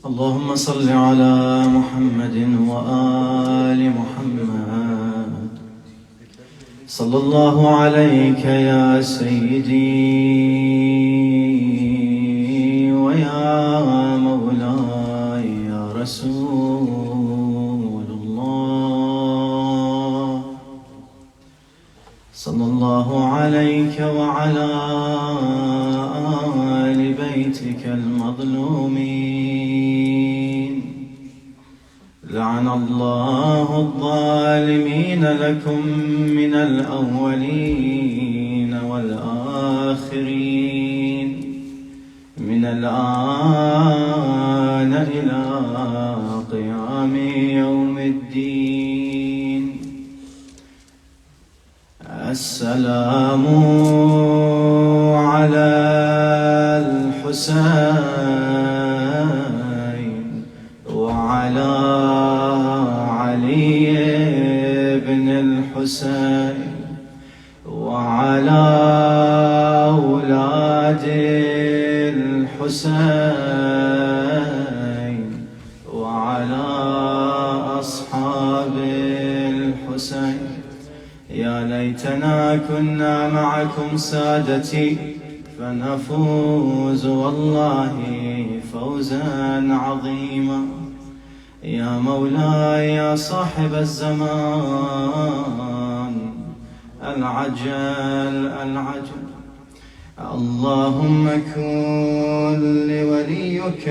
اللهم صل على محمد وآل محمد. صلى الله عليك يا سيدي ويا مولاي يا رسول الله. صلى الله عليك وعلى آل بيتك المظلومين. لعن الله الظالمين لكم من الأولين والآخرين، من الآن إلى قيام يوم الدين. السلام على الحسين وعلى علي بن الحسين وعلى أولاد الحسين وعلى أصحاب الحسين. يا ليتنا كنا معكم سادتي فنفوز والله فوزا عظيما. يا مولاي يا صاحب الزمان العجل العجل، اللهم كن لوليك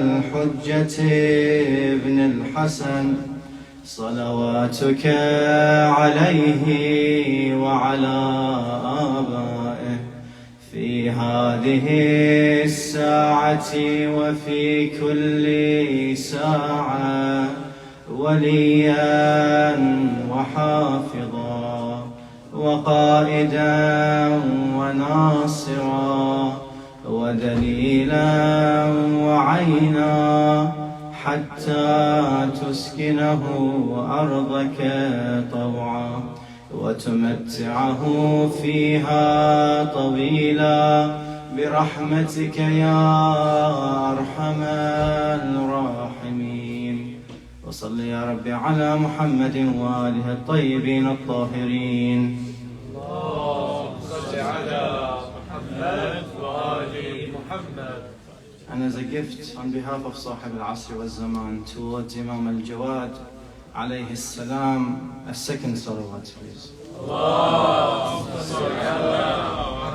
الحجة ابن الحسن صلواتك عليه وعلى آبائه في هذه الساعة وفي كل ساعة وليا وحافظا وقائدا وناصرا ودليلا وعينا، حتى تسكنه أرضك طوعا وتمتعه فيها طويلا برحمتك يا أرحم الراحمين. وصل يا ربي على محمد وآله الطيبين الطاهرين. اللهم صل على محمد وآل محمد. And as a gift on behalf of Sahib al-Asr wal-Zaman towards Imam al-Jawad alayhi salam, a second salawat please. Allahumma salli ala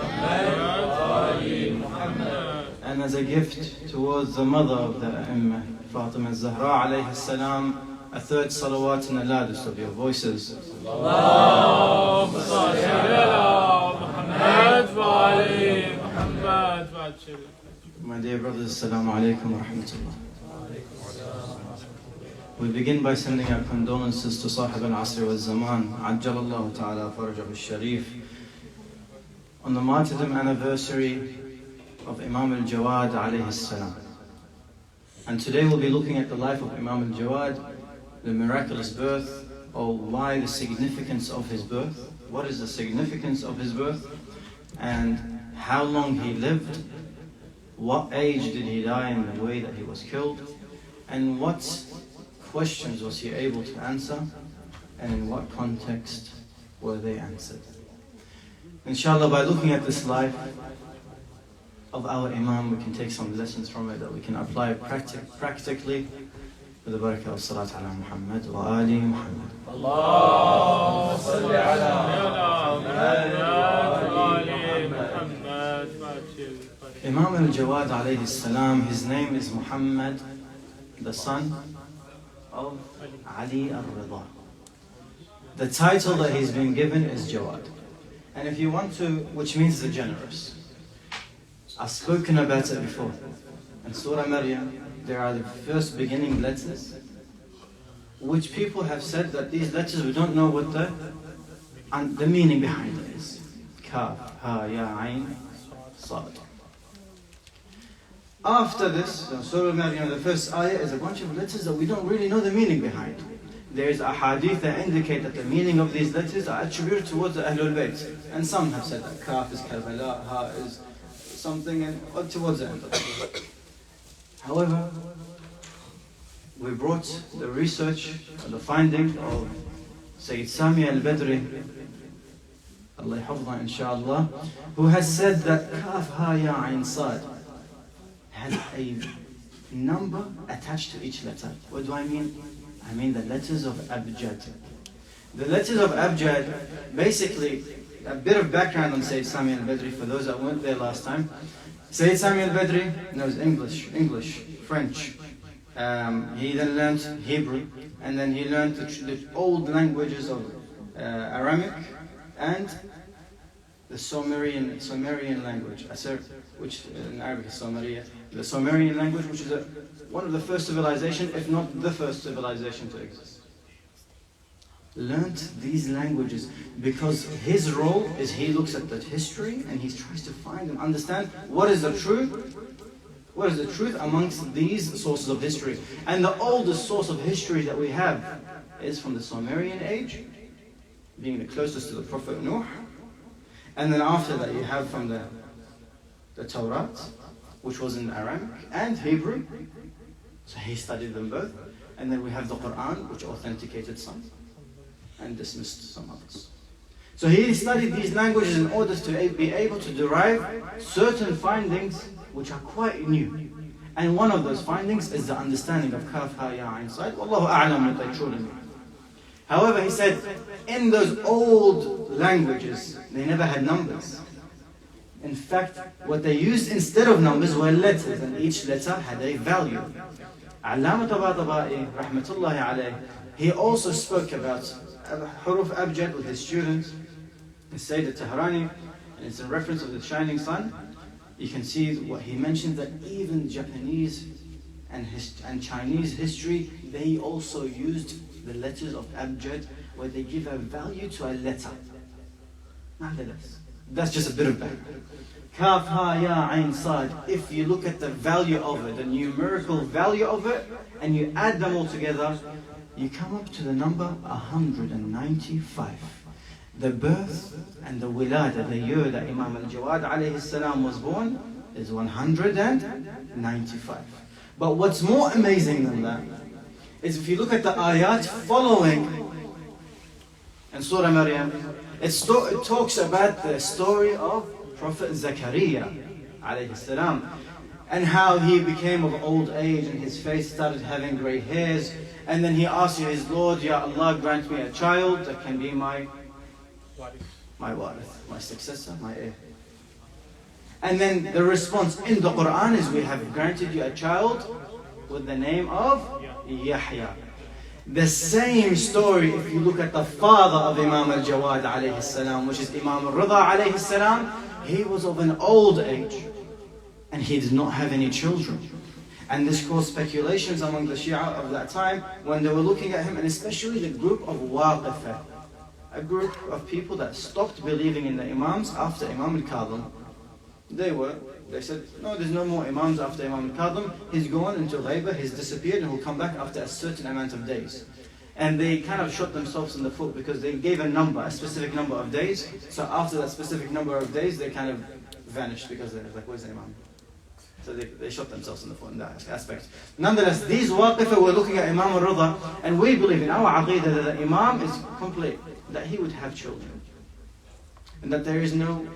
Muhammad wa ali Muhammad. And as a gift towards the mother of the Imam, Fatima al-Zahra alayhi salam, a third salawat in the loudest of your voices. Allahumma salli ala Muhammad wa ali Muhammad. My dear brothers, assalamu alaikum wa rahmatullah. We begin by sending our condolences to Sahib al-Asr wal-Zaman, Ajjalallahu ta'ala farajahu al-Sharif, on the martyrdom anniversary of Imam al-Jawad alayhi salam. And today we'll be looking at the life of Imam al-Jawad, the miraculous birth, or why the significance of his birth, what is the significance of his birth, and how long he lived, what age did he die in the way that he was killed, and what questions was he able to answer, and in what context were they answered. Inshallah, by looking at this life of our Imam, we can take some lessons from it that we can apply practically with the barakah of Salat ala Muhammad wa Ali Muhammad. Allahumma salli ala Muhammad wa ali Muhammad. Imam al-Jawad alayhi salam, his name is Muhammad, the son of Ali al-Rida. The title that he's been given is Jawad. And if you want to, which means the generous. I've spoken about it before. In Surah Maryam, there are the first beginning letters, which people have said that these letters, we don't know what the meaning behind it is. Kaf, Ha, Ya, Ain, Sad. After this, in Surah Maryam, the first ayah is a bunch of letters that we don't really know the meaning behind. There is a hadith that indicate that the meaning of these letters are attributed towards the Ahlul Bayt. And some have said that Kaf is Karbala, Ha is something, and towards the end of it. However, brought the research or the finding of Sayyid Sami al-Badri, Allah yahfazah inshallah, who has said that Kaf Ha Ya Ain Sad has a number attached to each letter. What do I mean? I mean the letters of Abjad. The letters of Abjad, basically, a bit of background on Sayyid Sami al-Badri for those that weren't there last time. Sayyid Sami al-Badri knows English, French. He then learned Hebrew, and then he learned the old languages of Aramaic and the Sumerian language, which in Arabic is Sumeria. The Sumerian language, which is one of the first civilization, if not the first civilization to exist. Learned these languages because his role is he looks at the history and he tries to find and understand what is the truth. What is the truth amongst these sources of history? And the oldest source of history that we have is from the Sumerian age, being the closest to the Prophet Nuh. And then after that you have from the Torah, which was in Aramaic and Hebrew. So he studied them both. And then we have the Quran, which authenticated some and dismissed some others. So he studied these languages in order to be able to derive certain findings which are quite new. And one of those findings is the understanding of Kaf Ha Ya Ain Sad. Wallahu a'lam what they truly mean. However, he said, in those old languages, they never had numbers. In fact, what they used instead of numbers were letters, and each letter had a value. Allama Tabatabai, rahmatullahi alayh, he also spoke about Huruf Abjad with his students. In Sayyid al-Tahrani, and it's a reference of the shining sun. You can see what he mentioned, that even Japanese and Chinese history, they also used the letters of Abjad, where they give a value to a letter. Nonetheless, that's just a bit of background. Kaf Ha Ya Ain Sad, if you look at the value of it, the numerical value of it, and you add them all together, you come up to the number 195. The birth and the wilada, the year that Imam al-Jawad alayhi salam was born, is 195. But what's more amazing than that is if you look at the ayat following in Surah Maryam, it talks about the story of Prophet Zakaria alayhi salam, and how he became of old age and his face started having grey hairs, and then he asked his Lord, Ya Allah, grant me a child that can be my warith, my successor, my heir. And then the response in the Quran is, we have granted you a child with the name of Yahya. The same story, if you look at the father of Imam al-Jawad alayhi salam, which is Imam al-Rida alayhi salam, he was of an old age and he did not have any children. And this caused speculations among the Shia of that time when they were looking at him, and especially the group of Waqifah, a group of people that stopped believing in the Imams after Imam al-Kadhim. They said, no, there's no more Imams after Imam al-Kadhim. He's gone into Ghaibah, he's disappeared, and will come back after a certain amount of days. And they kind of shot themselves in the foot because they gave a specific number of days. So after that specific number of days, they kind of vanished because they're like, where's the Imam? So they shot themselves in the foot in that aspect. Nonetheless, these Waqifah were looking at Imam al-Rida, and we believe in our Aqidah that the Imam is complete, that he would have children, and that there is no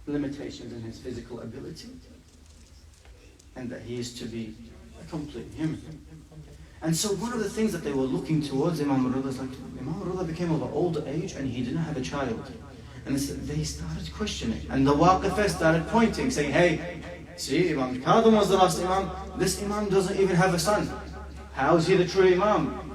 limitations in his physical ability, and that he is to be a complete human. And so one of the things that they were looking towards Imam al-Rida is like, Imam al-Rida became of an old age and he didn't have a child. And they started questioning, and the Waqifah started pointing, saying, hey, see, Imam al-Kadhim was the last Imam. This Imam doesn't even have a son. How is he the true Imam?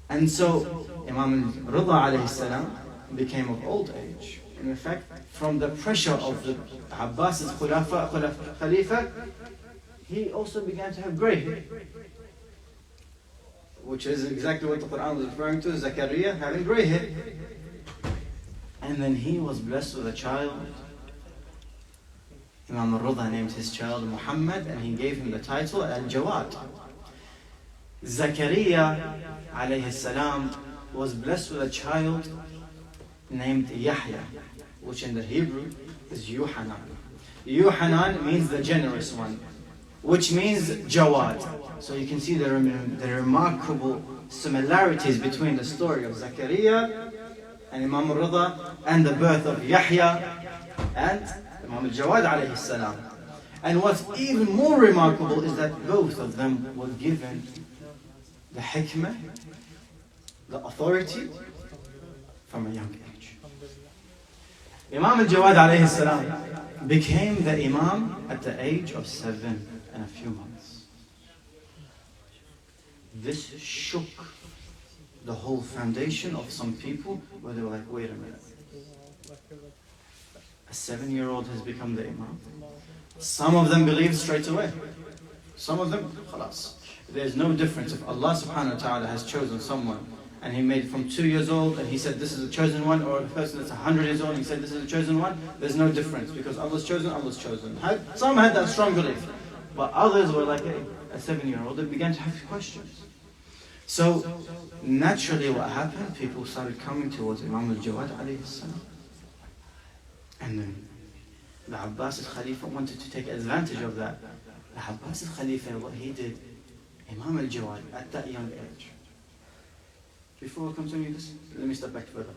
And so Imam al-Rida alayhi salam became of old age. And in fact, from the pressure of the Abbas's Khalifa, he also began to have grey hair, which is exactly what the Quran was referring to, Zakaria having grey hair. And then he was blessed with a child. Imam al-Rida named his child Muhammad, and he gave him the title Al-Jawad. Zakaria alayhi salam was blessed with a child named Yahya, which in the Hebrew is Yuhanan. Yuhanan means the generous one. which means Jawad. So you can see the remarkable similarities between the story of Zakaria and Imam al-Rida and the birth of Yahya and Imam al-Jawad alayhi salam. And what's even more remarkable is that both of them were given the hikmah, the authority from a young age. Imam al-Jawad alayhi salam became the Imam at the age of 7 and a few months. This shook the whole foundation of some people where they were like, wait a minute. A 7-year-old has become the Imam. Some of them believed straight away. Some of them, khalas. There's no difference. If Allah subhanahu wa ta'ala has chosen someone and He made from 2 years old and He said this is the chosen one, or a person that's 100 years old and He said this is the chosen one, there's no difference because Allah's chosen, Allah's chosen. Some had that strong belief, but others were like a 7-year-old. They began to have questions. So naturally what happened, people started coming towards Imam al-Jawad alayhi salam. And then the Abbasid Khalifa wanted to take advantage of that. The Abbasid Khalifa, what he did, Imam al-Jawad at that young age. Before I continue this, let me step back further.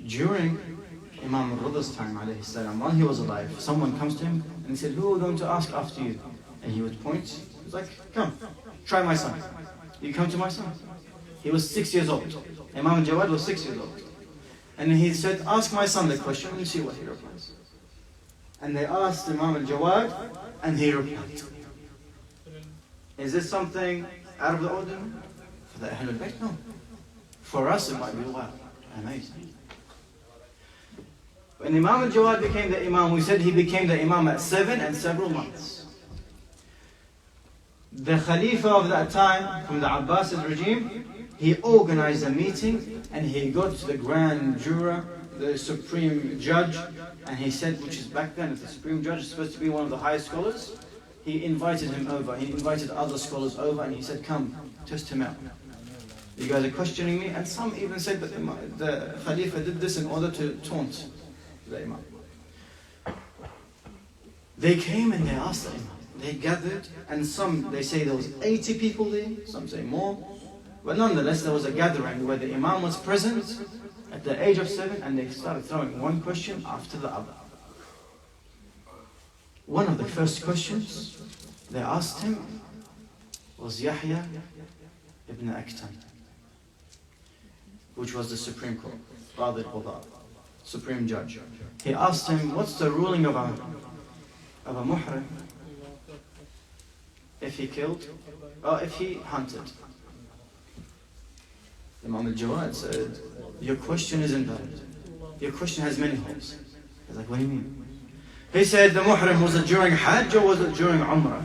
During Imam al-Rida's time, alayhi salam, while he was alive, someone comes to him and he said, who are we going to ask after you? And he would point, he was like, come, try my son. You come to my son. He was 6 years old. Imam al-Jawad was 6 years old. And he said, ask my son the question and see what he replies. And they asked Imam al-Jawad and he replied. Is this something out of the ordinary? For the Ahlul Bayt? No. For us it might be, wow, amazing. When Imam al-Jawad became the Imam, we said he became the Imam at 7 and several months. The Khalifa of that time, from the Abbasid regime, he organized a meeting and he got to the Grand Juror, the Supreme Judge, and he said, which is back then, if the Supreme Judge is supposed to be one of the highest scholars, he invited him over, he invited other scholars over and he said, come, test him out. You guys are questioning me, and some even said that the Khalifa did this in order to taunt the Imam. They came and they asked the Imam. They gathered, and some, they say there was 80 people there, some say more. But nonetheless, there was a gathering where the Imam was present at the age of 7, and they started throwing one question after the other. One of the first questions they asked him was Yahya ibn Aktan, which was the Supreme Court, Qadi al-Qadha, Supreme Judge. He asked him, what's the ruling of a muhrim if he killed or if he hunted? Imam al-Jawad said, your question is invalid. Your question has many holes. He's like, what do you mean? He said, the muhrim, was it during Hajj or was it during Umrah?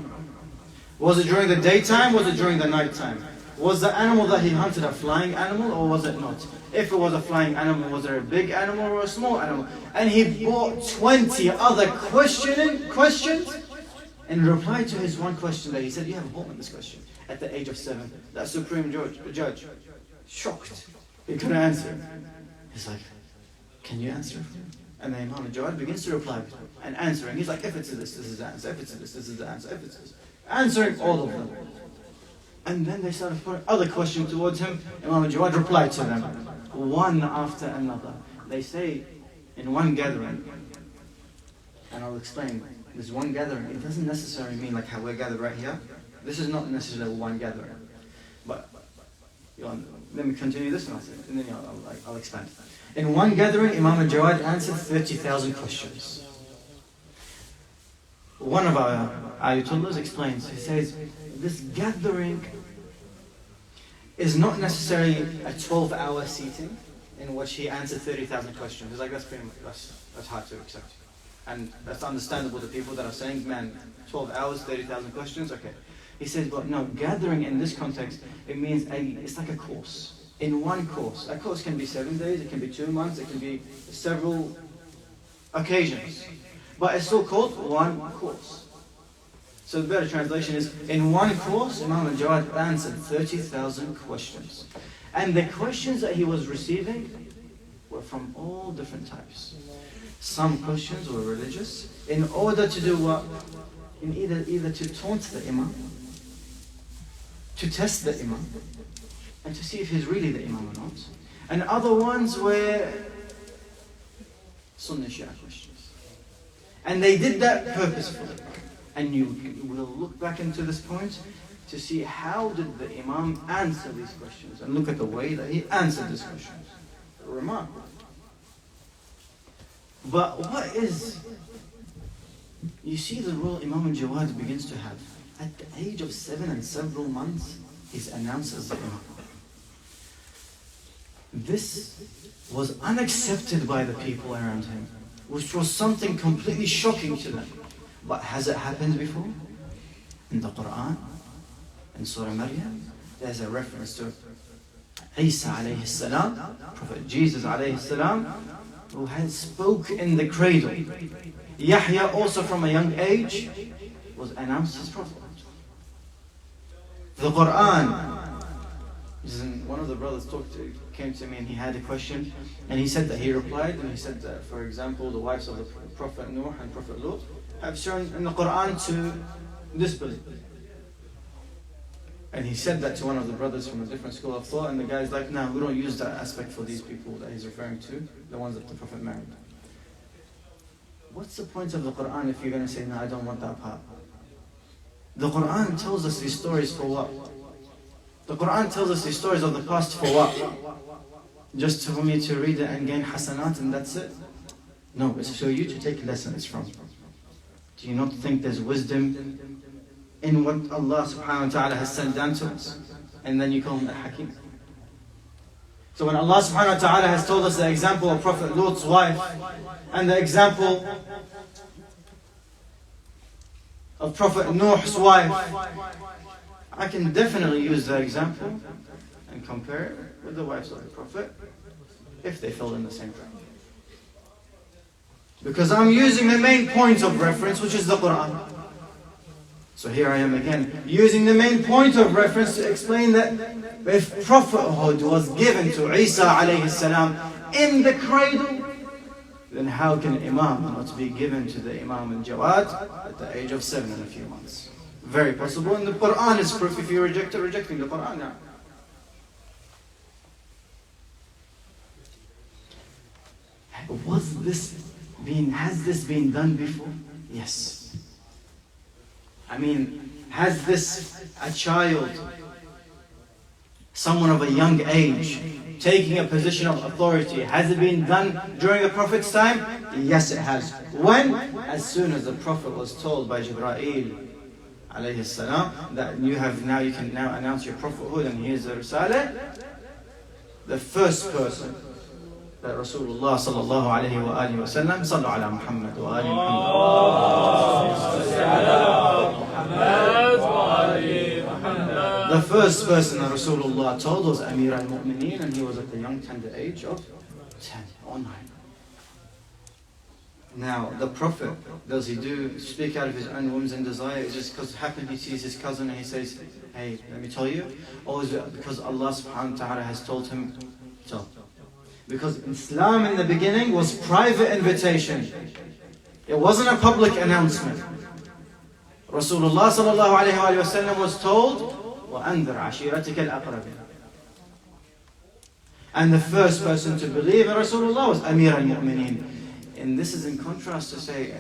Was it during the daytime? Was it during the nighttime? Was the animal that he hunted a flying animal or was it not? If it was a flying animal, was it a big animal or a small animal? And he brought 20 other questions in reply to his one question that he said, you have a hole in this question. At the age of 7, that Supreme Judge, shocked, he couldn't answer. He's like, can you answer? And then Imam al-Jawad begins to reply and answering. He's like, if it's this, this is the answer. If it's this, this is the answer. If it's this. Answering all of them. And then they started putting other questions towards him. Imam al-Jawad replied to them, one after another. They say in one gathering, and I'll explain, this one gathering, it doesn't necessarily mean like how we're gathered right here. This is not necessarily one gathering. But let me continue this and then I'll expand. In one gathering, Imam al-Jawad answered 30,000 questions. One of our Ayatollahs explains, he says, this gathering is not necessarily a 12-hour seating in which he answered 30,000 questions. He's like, that's hard to accept. And that's understandable to people that are saying, man, 12 hours, 30,000 questions, okay. He says, but no, gathering in this context, it means it's like a course. In one course. A course can be 7 days, it can be 2 months, it can be several occasions. But it's still called one course. So the better translation is, in one course, Imam al-Jawad answered 30,000 questions. And the questions that he was receiving were from all different types. Some questions were religious, in order to do what? in either to taunt the Imam, to test the Imam, and to see if he's really the Imam or not. And other ones were Sunnah Shia questions. And they did that purposefully. And you will look back into this point to see how did the Imam answer these questions. And look at the way that he answered these questions. Remarkable. But what is... You see the role Imam al-Jawad begins to have. At the age of 7 and several months, he's announced as the Imam. This was unaccepted by the people around him, which was something completely shocking to them. But has it happened before? In the Quran, in Surah Maryam, there's a reference to Isa alayhi salam, Prophet Jesus alayhi salam, who had spoke in the cradle. Yahya also from a young age was announced as prophet. The Quran, one of the brothers came to me and he had a question, and he said that he replied, and he said that, for example, the wives of the Prophet Nuh and Prophet Lut have shown in the Quran to disbelieve. And he said that to one of the brothers from a different school of thought, and the guy's like, no, we don't use that aspect for these people that he's referring to, the ones that the Prophet married. What's the point of the Quran if you're going to say, no, I don't want that part? The Quran tells us these stories for what? The Quran tells us these stories of the past for what? Just for me to read it and gain hasanat and that's it? No, it's for you to take lessons from. Do you not think there's wisdom in what Allah subhanahu wa ta'ala has sent down to us? And then you call him al-Hakim. So when Allah subhanahu wa ta'ala has told us the example of Prophet Lut's wife and the example of Prophet Nuh's wife, I can definitely use that example and compare it with the wives of the Prophet if they fell in the same trap. Because I'm using the main point of reference, which is the Quran. So here I am again, using the main point of reference to explain that if prophethood was given to Isa alayhi salam in the cradle, then how can Imam not be given to the Imam al-Jawad at the age of 7 and a few months? Very possible, and the Quran is proof. If you reject it, rejecting the Quran now. Has this been done before? Yes. I mean, has this a child, someone of a young age, taking a position of authority, has it been done during the Prophet's time? Yes, it has. When? As soon as the Prophet was told by Jibreel alayhi salam that you can now announce your prophethood and here's the Risalah, the first person that Rasulullah sallallahu alayhi wa alihi wa sallam, sallu ala Muhammad wa ali Muhammad. The first person that Rasulullah told was Amir al-Mu'mineen, and he was at the young tender age of 10 or 9. Now, the Prophet, does he speak out of his own whims and desire? Is it just because he sees his cousin and he says, hey, let me tell you? Or is it because Allah subhanahu wa ta'ala has told him so? Because Islam in the beginning was private invitation. It wasn't a public announcement. Rasulullah sallallahu alayhi wa sallam was told, وَأَنذِرْ عَشِيرَتِكَ الْأَقْرَبِينَ. And the first person to believe in Rasulullah was Amir al-Mu'mineen. And this is in contrast to say,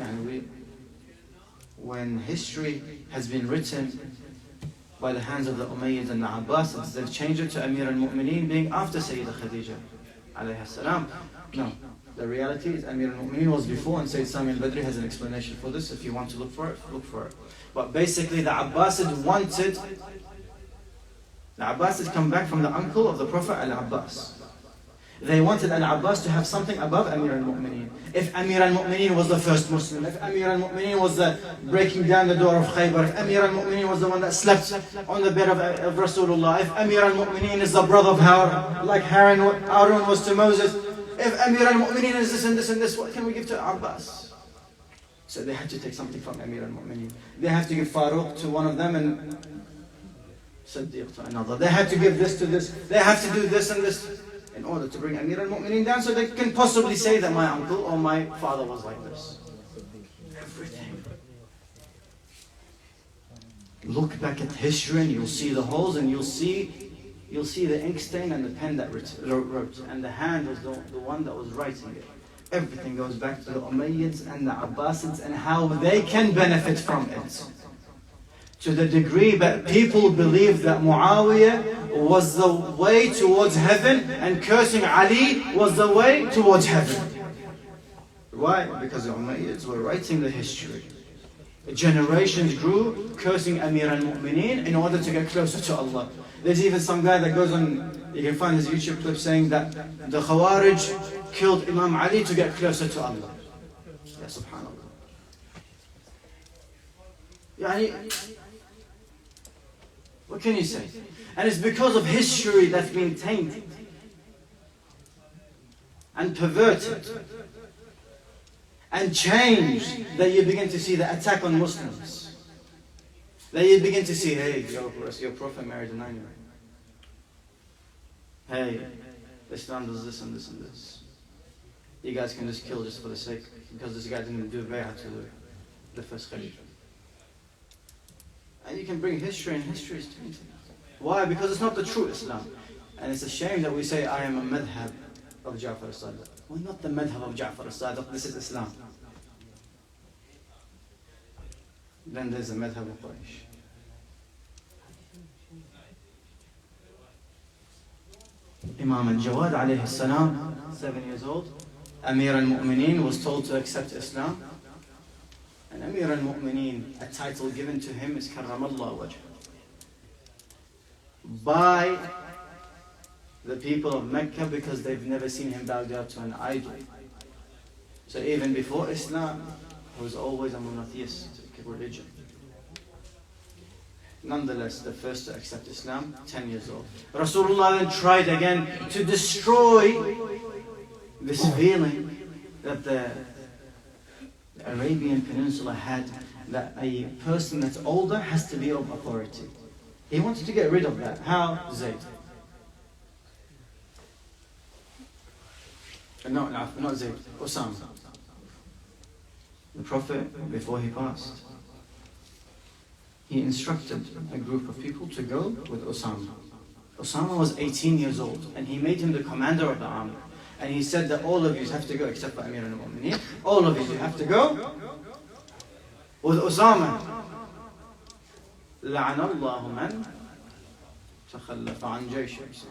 when history has been written by the hands of the Umayyads and the Abbasids, they've changed it to Amir al-Mu'mineen being after Sayyida Khadija alayhi salam. No, the reality is Amir al-Mu'mineen was before, and Sayyid Sami al-Badri has an explanation for this. If you want to look for it, look for it. But basically the Abbasids come back from the uncle of the Prophet Al-Abbas. They wanted Al-Abbas to have something above Amir al-Mu'mineen. If Amir al-Mu'mineen was the first Muslim, if Amir al-Mu'mineen was the breaking down the door of Khaybar, if Amir al-Mu'mineen was the one that slept on the bed of Rasulullah, if Amir al-Mu'mineen is the brother of Harun, like Harun was to Moses, if Amir al-Mu'mineen is this and this and this, what can we give to Abbas? So they had to take something from Amir al-Mu'mineen. They have to give Faruq to one of them and Siddiq to another. They had to give this to this. They have to do this and this in order to bring Amir al-Mu'mineen down, so they can possibly say that my uncle or my father was like this. Everything. look back at history and you'll see the holes, and you'll see the ink stain and the pen that wrote, and the hand was the one that was writing it. Everything goes back to the Umayyads and the Abbasids and how they can benefit from it. To the degree that people believe that Muawiyah was the way towards heaven and cursing Ali was the way towards heaven. Why? Because the Umayyads were writing the history. Generations grew cursing Amir al-Mu'mineen in order to get closer to Allah. There's even some guy that goes on, you can find his YouTube clip saying that the Khawarij killed Imam Ali to get closer to Allah. Ya subhanallah. What can you say? And it's because of history that's been tainted and perverted and changed that you begin to see the attack on Muslims. That you begin to see, hey, your Prophet married a 9-year-old. Hey, Islam does this and this and this. You guys can just kill just for the sake, because this guy didn't do bay'ah to the first Khalifa. And you can bring history, and history is tainted. Why? Because it's not the true Islam. And it's a shame that we say, I am a madhab of Ja'far al-Sadiq. We're not the madhab of Ja'far al-Sadiq, this is Islam. Then there's the madhab of Quraysh. Imam al-Jawad alayhi salam, 7 years old, Amir al-Mu'mineen was told to accept Islam. And Amir al-Mu'mineen, a title given to him is Karramallah Wajh. By the people of Mecca, because they've never seen him bow down to an idol. So even before Islam, he was always a monotheistic religion. Nonetheless, the first to accept Islam, 10 years old. Rasulullah then tried again to destroy this feeling that the Arabian Peninsula had, that a person that's older has to be of authority. He wanted to get rid of that. How? Zayd. No, not Zayd. Osama. The Prophet, before he passed, he instructed a group of people to go with Osama. Osama was 18 years old, and he made him the commander of the army. And he said that all of you have to go, except for Amir al-Mu'mineen. All of you have to go with Osama. لَعَنَ اللَّهُ مَنْ تَخَلَّفَ عَنْ جَيْشِ.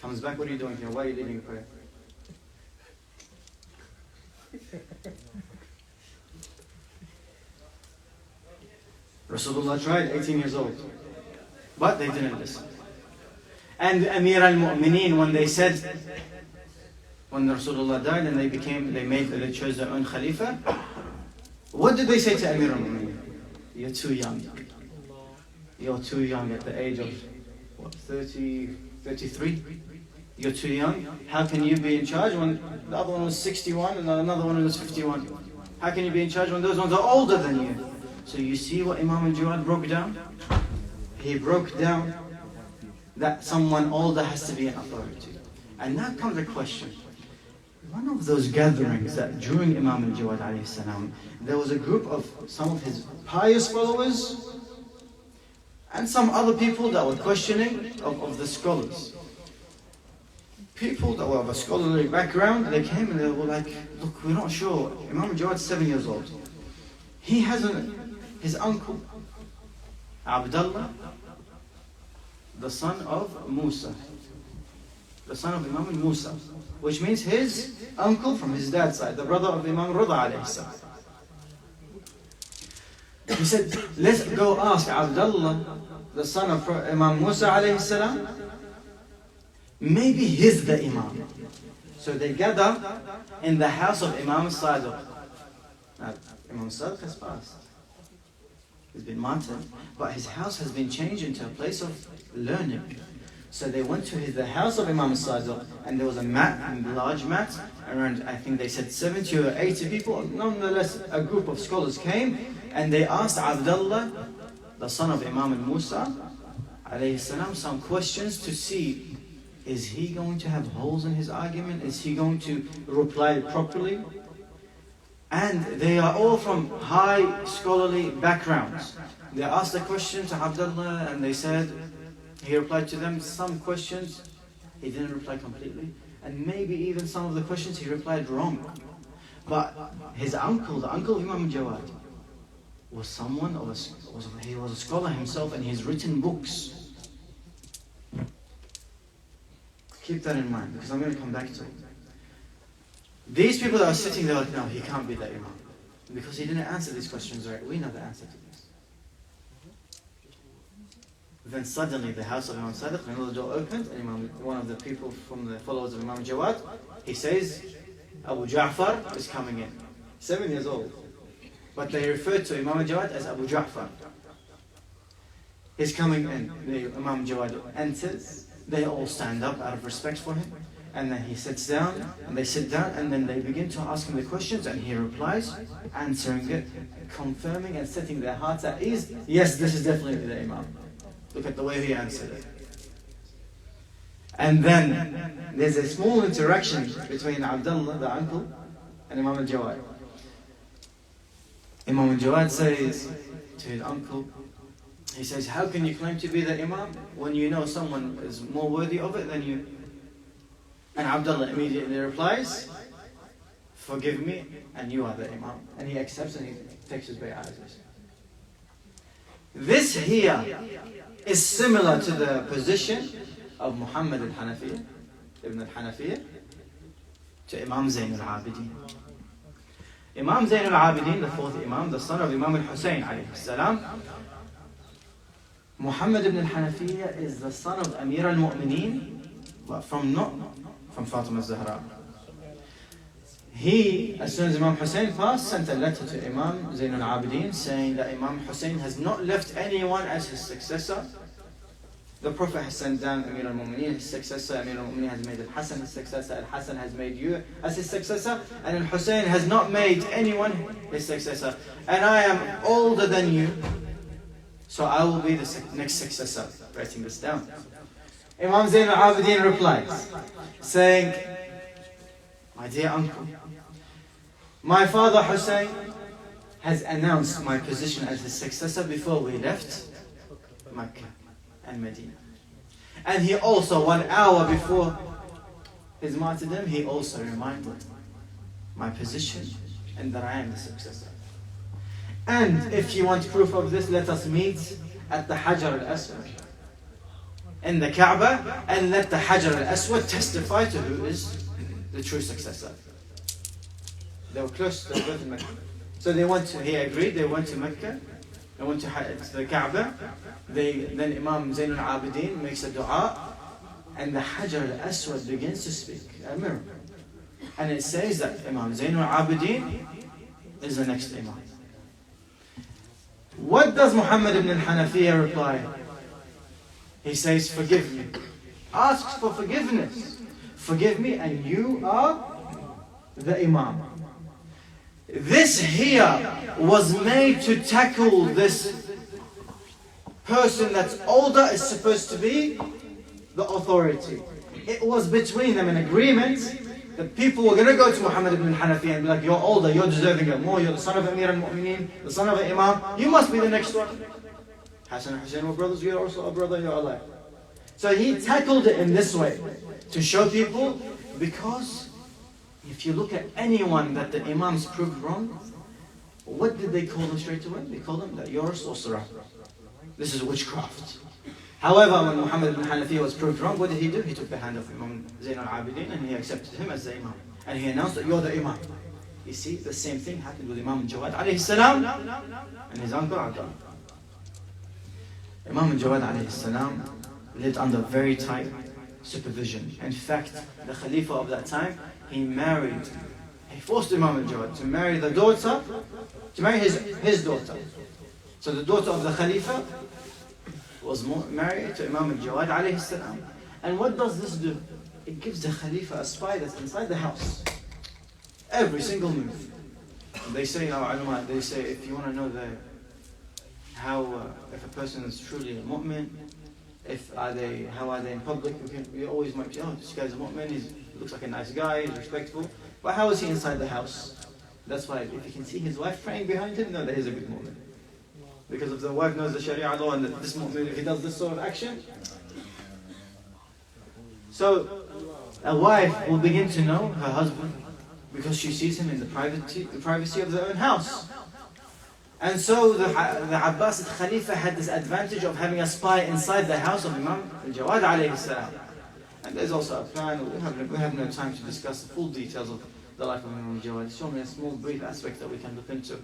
Comes back, what are you doing here? Why are you leading prayer? Rasulullah tried, 18 years old. But they didn't listen. And Amir al-Mu'mineen, when they said, when Rasulullah died and they chose their own Khalifa, what did they say to Amir al-Mu'mineen? You're too young. You're too young at the age of, 33? You're too young. How can you be in charge when the other one was 61 and another one was 51? How can you be in charge when those ones are older than you? So you see what Imam al-Jawad broke down? He broke down that someone older has to be an authority. And now comes a question. One of those gatherings that during Imam al-Jawad alayhi salam, there was a group of some of his pious followers and some other people that were questioning of the scholars. People that were of a scholarly background, they came and they were like, look, we're not sure. Imam al-Jawad is 7 years old. He has his uncle, Abdullah, the son of Musa, the son of Imam Musa, which means his uncle from his dad's side, the brother of Imam Rida alayhi salam. He said, let's go ask Abdullah, the son of Imam Musa alayhi salam, maybe he's the Imam. So they gather in the house of Imam Sadiq. Now, Imam Sadiq has passed. He's been martyred, but his house has been changed into a place of learning. So they went to the house of Imam Sadiq, and there was a mat, a large mat, around, I think they said 70 or 80 people. Nonetheless, a group of scholars came, and they asked Abdullah, the son of Imam Musa, alayhi salam, some questions to see, is he going to have holes in his argument? Is he going to reply properly? And they are all from high scholarly backgrounds. They asked a question to Abdullah and they said, he replied to them some questions, he didn't reply completely. And maybe even some of the questions he replied wrong. But his uncle, the uncle of Imam Jawad, was someone, he was a scholar himself and he's written books. Keep that in mind because I'm going to come back to it. These people that are sitting there like, no, he can't be the Imam. Because he didn't answer these questions right. We know the answer to this. Then suddenly the house of Imam Sadiq, when the door opened, and one of the people from the followers of Imam Jawad, he says, Abu Ja'far is coming in. 7 years old. But they referred to Imam Jawad as Abu Ja'far. He's coming in. Imam Jawad enters. They all stand up out of respect for him. And then he sits down, and they sit down, and then they begin to ask him the questions, and he replies, answering it, confirming and setting their hearts at ease. Yes, this is definitely the Imam. Look at the way he answered it. And then there's a small interaction between Abdullah, the uncle, and Imam al-Jawad. Imam al-Jawad says to his uncle, he says, how can you claim to be the Imam when you know someone is more worthy of it than you? And Abdullah immediately replies, forgive me, and you are the Imam. And he accepts and he takes his bay'ah. This here is similar to the position of Muhammad al-Hanafiyyah, Ibn al-Hanafiyyah, to Imam Zayn al-Abidin. Imam Zayn al-Abidin, the fourth Imam, the son of Imam al-Hussein alayhi salam. Muhammad ibn al-Hanafiyyah is the son of Amir al-Mu'mineen, but from Fatima al-Zahra. He, as soon as Imam Hussein passed, sent a letter to Imam Zayn al-Abidin saying that Imam Hussein has not left anyone as his successor. The Prophet has sent down Amir al-Mu'mineen, his successor. Amir al-Mu'mineen has made al-Hassan his successor. Al-Hassan has made you as his successor. And al-Hussein has not made anyone his successor. And I am older than you, so I will be the next successor. Writing this down. Imam Zayn al-Abidin replies, saying, my dear uncle, my father Hussein has announced my position as his successor before we left Mecca and Medina. And he also, 1 hour before his martyrdom, he also reminded my position and that I am the successor. And if you want proof of this, let us meet at the Hajar al-Aswad in the Kaaba, and let the Hajar al-Aswad testify to who is the true successor. They were close, they were both in Mecca. So he agreed, they went to Mecca, they went to the Kaaba. Then Imam Zayn al-Abidin makes a dua, and the Hajar al-Aswad begins to speak, a mirror. And it says that Imam Zayn al-Abidin is the next Imam. What does Muhammad ibn al-Hanafiyyah reply? He says, forgive me. Asks for forgiveness. Forgive me, and you are the Imam. This here was made to tackle this person that's older is supposed to be the authority. It was between them an agreement that people were going to go to Muhammad ibn al-Hanafiyyah and be like, you're older, you're deserving of more, you're the son of Amir al-Mu'mineen, the son of an Imam, you must be the next one. Hassan and Hussein were brothers, you're also a brother, you're alive. So he tackled it in this way, to show people, because if you look at anyone that the Imams proved wrong, what did they call them straight away? They called them that you're a sorcerer. This is witchcraft. However, when Muhammad ibn Hanafiyyah was proved wrong, what did he do? He took the hand of Imam Zayn al-Abidin and he accepted him as the Imam. And he announced that you're the Imam. You see, the same thing happened with Imam Jawad alayhi salam and his uncle Abdullah. Imam Jawad alayhi salam lived under very tight supervision. In fact, the Khalifa of that time, he forced Imam Jawad to marry the daughter, to marry his daughter. So the daughter of the Khalifa was married to Imam Jawad alayhi salam. And what does this do? It gives the Khalifa a spy that's inside the house. Every single move. They say, our ulama, they say, if you want to know if a person is truly a mu'min, how are they in public, we always might say, oh, this guy's a mu'min, he looks like a nice guy, he's respectful. But how is he inside the house? That's why if you can see his wife praying behind him, no, that he's a good mu'min. Because if the wife knows the Sharia law and this mu'min, if he does this sort of action, so a wife will begin to know her husband because she sees him in the privacy of their own house. And so the Abbasid Khalifa had this advantage of having a spy inside the house of Imam al-Jawad alayhi salam. And there's also a plan. We have no time to discuss the full details of the life of Imam al-Jawad. It's only a small brief aspect that we can look into.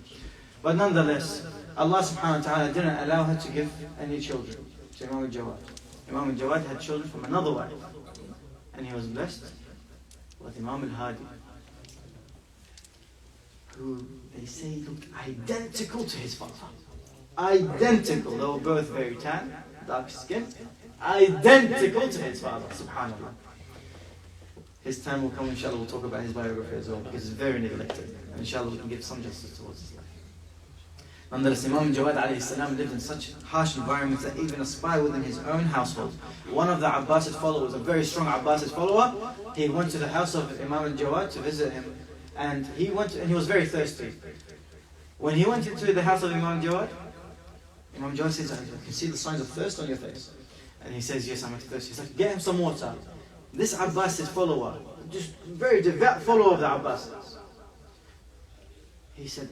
But nonetheless, Allah subhanahu wa ta'ala didn't allow her to give any children to Imam al-Jawad. Imam al-Jawad had children from another wife. And he was blessed with Imam al-Hadi, who they say looked identical to his father. Identical. They were both very tan, dark skin. Identical to his father, subhanAllah. His time will come, inshallah, we'll talk about his biography as well, because it's very neglected. And inshallah, we can give some justice towards his life. Nonetheless, Imam Jawad alayhi salam lived in such harsh environments that even a spy within his own household, one of the Abbasid followers, a very strong Abbasid follower, he went to the house of Imam al-Jawad to visit him, and he was very thirsty. When he went into the house of Imam Jawad says, I can see the signs of thirst on your face. And he says, yes, I'm thirsty. He's like, get him some water. This Abbasid follower, just very devout follower of the Abbasids, he said,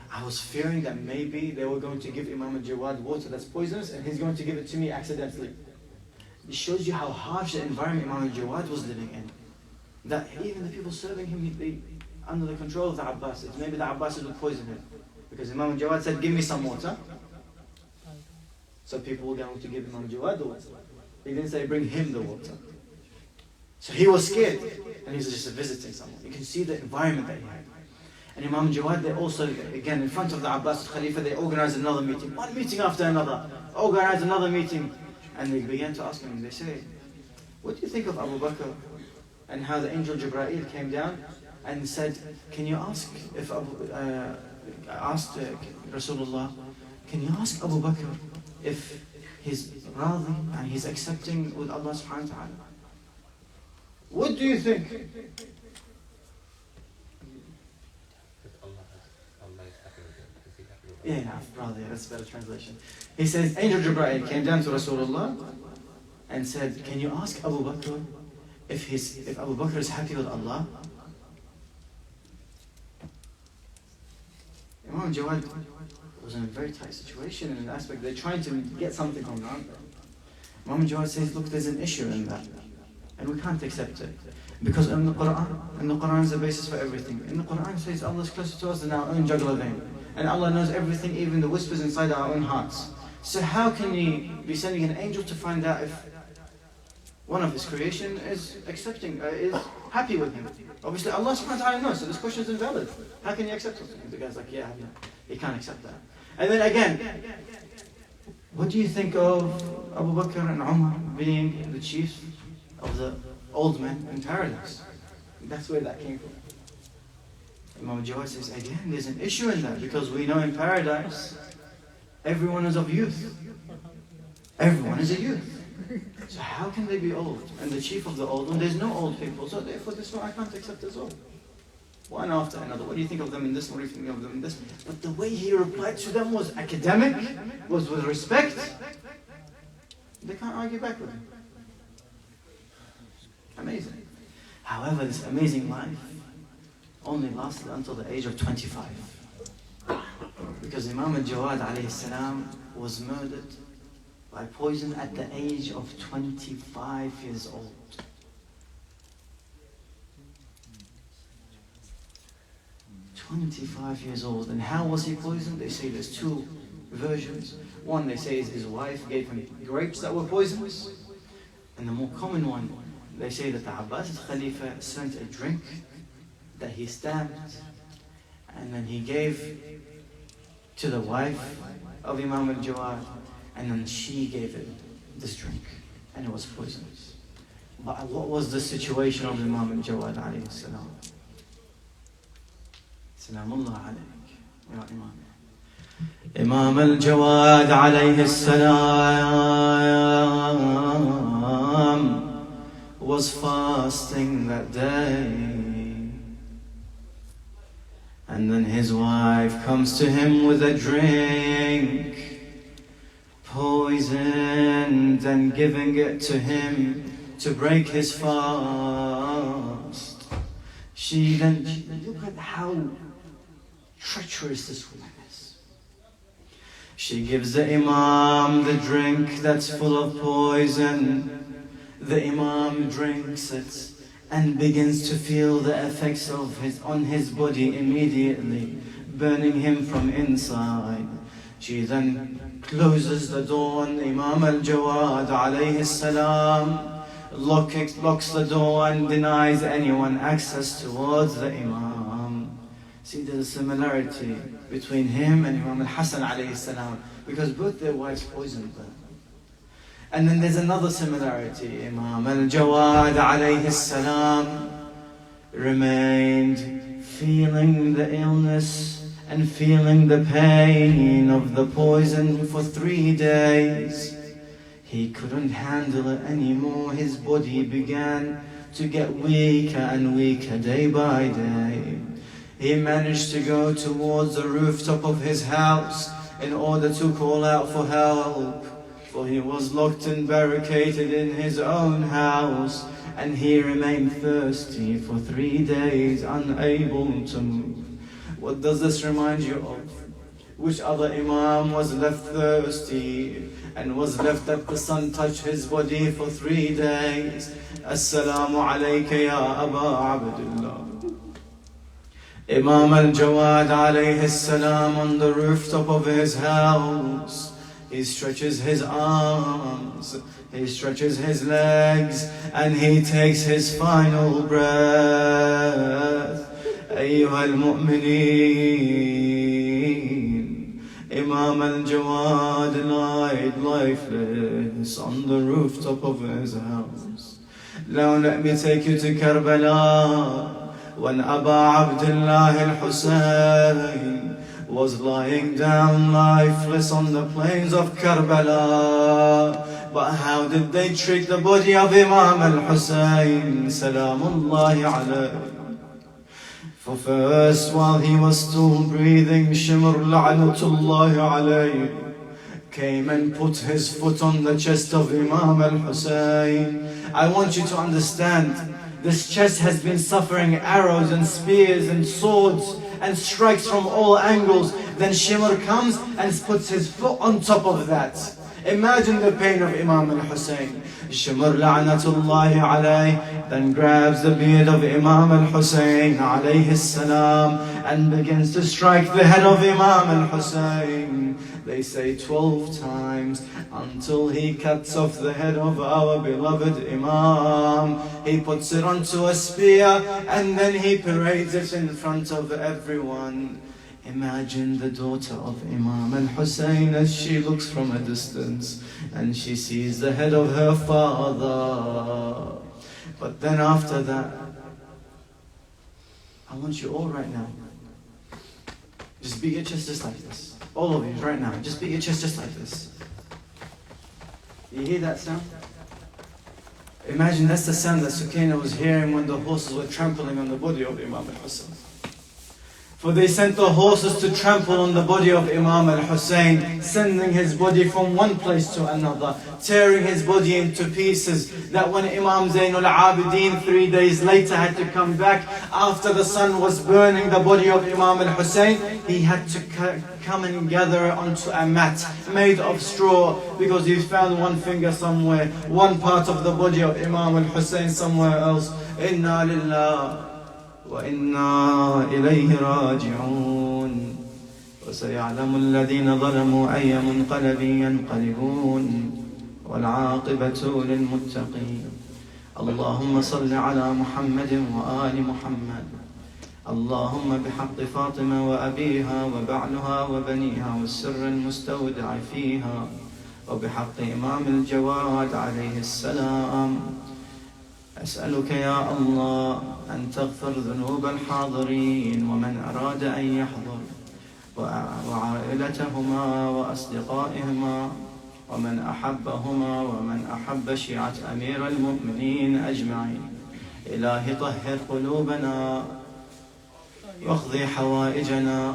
I was fearing that maybe they were going to give Imam al-Jawad water that's poisonous and he's going to give it to me accidentally. It shows you how harsh the environment Imam al-Jawad was living in. That even the people serving him, they under the control of the Abbasids. Maybe the Abbasids would poison him. Because Imam al-Jawad said, give me some water. So people were going to give Imam al-Jawad the water. He didn't say, bring him the water. So he was scared. And he was just visiting someone. You can see the environment that he had. And Imam al-Jawad, they also, again, in front of the Abbasid Khalifa, they organized another meeting. One meeting after another. Organized another meeting. And they began to ask him, they say, what do you think of Abu Bakr? And how the angel Jibreel came down and said, can you ask, asked Rasulullah, can you ask Abu Bakr if he's radhi and he's accepting with Allah subhanahu wa ta'ala? What do you think? Yeah, rather, that's a better translation. He says, Angel Jibreel came down to Rasulullah and said, can you ask Abu Bakr if Abu Bakr is happy with Allah? Imam Jawad was in a very tight situation in an aspect. They're trying to get something from him. Imam Jawad says, look, there's an issue in that. And we can't accept it. Because in the Quran is the basis for everything. In the Quran says Allah is closer to us than our own jugular vein. And Allah knows everything, even the whispers inside our own hearts. So how can He be sending an angel to find out if one of His creation is accepting, is happy with Him? Obviously Allah subhanahu wa ta'ala knows, so this question is invalid. How can you accept something? The guy's like, yeah, no, he can't accept that. And then again, what do you think of Abu Bakr and Umar being the chiefs of the old men in paradise? That's where that came from. Imam Jawad says, again, there's an issue in that, because we know in paradise, everyone is of youth. Everyone is a youth. So how can they be old? And the chief of the old one, there's no old people, so therefore this one I can't accept as well. One after another. What do you think of them in this? What do you think of them in this? But the way he replied to them was academic, was with respect. They can't argue back with him. Amazing. However, this amazing life only lasted until the age of 25. Because Imam al-Jawad alayhi salam was murdered by poison at the age of 25 years old. And how was he poisoned? They say there's two versions. One, they say is his wife gave him grapes that were poisonous. And the more common one, they say that the Abbasid Khalifa sent a drink that he stabbed, and then he gave to the wife of Imam al-Jawad, and then she gave it this drink, and it was poisonous. But what was the situation of Imam al-Jawad alayhi salam? Salamullah alayk, ya Imam. Imam al-Jawad alayhi salam was fasting that day, And then his wife comes to him with a drink, poisoned, and giving it to him to break his fast. Look at how treacherous this woman is. She gives the Imam the drink that's full of poison. The Imam drinks it and begins to feel the effects of on his body immediately, burning him from inside. She then closes the door on Imam al-Jawad alayhi salam, locks the door and denies anyone access towards the Imam. See, there's a similarity between him and Imam al-Hasan alayhi salam, because both their wives poisoned them. And then there's another similarity. Imam al-Jawad alayhi salam remained feeling the illness and feeling the pain of the poison for 3 days. He couldn't handle it anymore. His body began to get weaker and weaker day by day. He managed to go towards the rooftop of his house in order to call out for help, for he was locked and barricaded in his own house, and he remained thirsty for 3 days, unable to move. What does this remind you of? Which other Imam was left thirsty and was left that the sun touched his body for 3 days? Assalamu alayka ya Aba Abdullah. Imam al-Jawad alayhi salam on the rooftop of his house. He stretches his arms, he stretches his legs, and he takes his final breath. أيها المؤمنين, Imam al-Jawad lied lifeless on the rooftop of his house. Now let me take you to Karbala, when Abu Abdullah al-Husayn was lying down lifeless on the plains of Karbala. But how did they treat the body of Imam al-Husayn, Salamullahi alayhi? For first, while he was still breathing, Shimr la'natullahi alayhi came and put his foot on the chest of Imam al-Husayn. I want you to understand, this chest has been suffering arrows and spears and swords and strikes from all angles. Then Shimr comes and puts his foot on top of that. Imagine the pain of Imam al-Husayn. Shimr la'natullahi alayhi then grabs the beard of Imam al-Husayn alayhi salam and begins to strike the head of Imam al-Husayn. They say 12 times, until he cuts off the head of our beloved Imam. He puts it onto a spear and then he parades it in front of everyone. Imagine the daughter of Imam al-Husayn as she looks from a distance and she sees the head of her father. But then after that, I want you all right now, just beat your chest just like this. All of you right now, just beat your chest just like this. You hear that sound? Imagine that's the sound that Sukaina was hearing when the horses were trampling on the body of Imam al-Husayn. For they sent the horses to trample on the body of Imam al-Husayn, sending his body from one place to another, tearing his body into pieces, that when Imam Zainul Abidin 3 days later had to come back, after the sun was burning the body of Imam al-Husayn, he had to come and gather it onto a mat made of straw, because he found one finger somewhere, one part of the body of Imam al-Husayn somewhere else. Inna lillah وإنا إليه راجعون وسيعلم الذين ظلموا أي منقلب ينقلبون والعاقبة للمتقين. اللهم صل على محمد وآل محمد. اللهم بحق فاطمة وأبيها وبعلها وبنيها والسر المستودع فيها وبحق إمام الجواد عليه السلام، أسألك يا الله أن تغفر ذنوب الحاضرين ومن أراد أن يحضر وعائلتهما وأصدقائهما ومن أحبهما ومن أحب شيعة أمير المؤمنين أجمعين. إلهي طهر قلوبنا واقض حوائجنا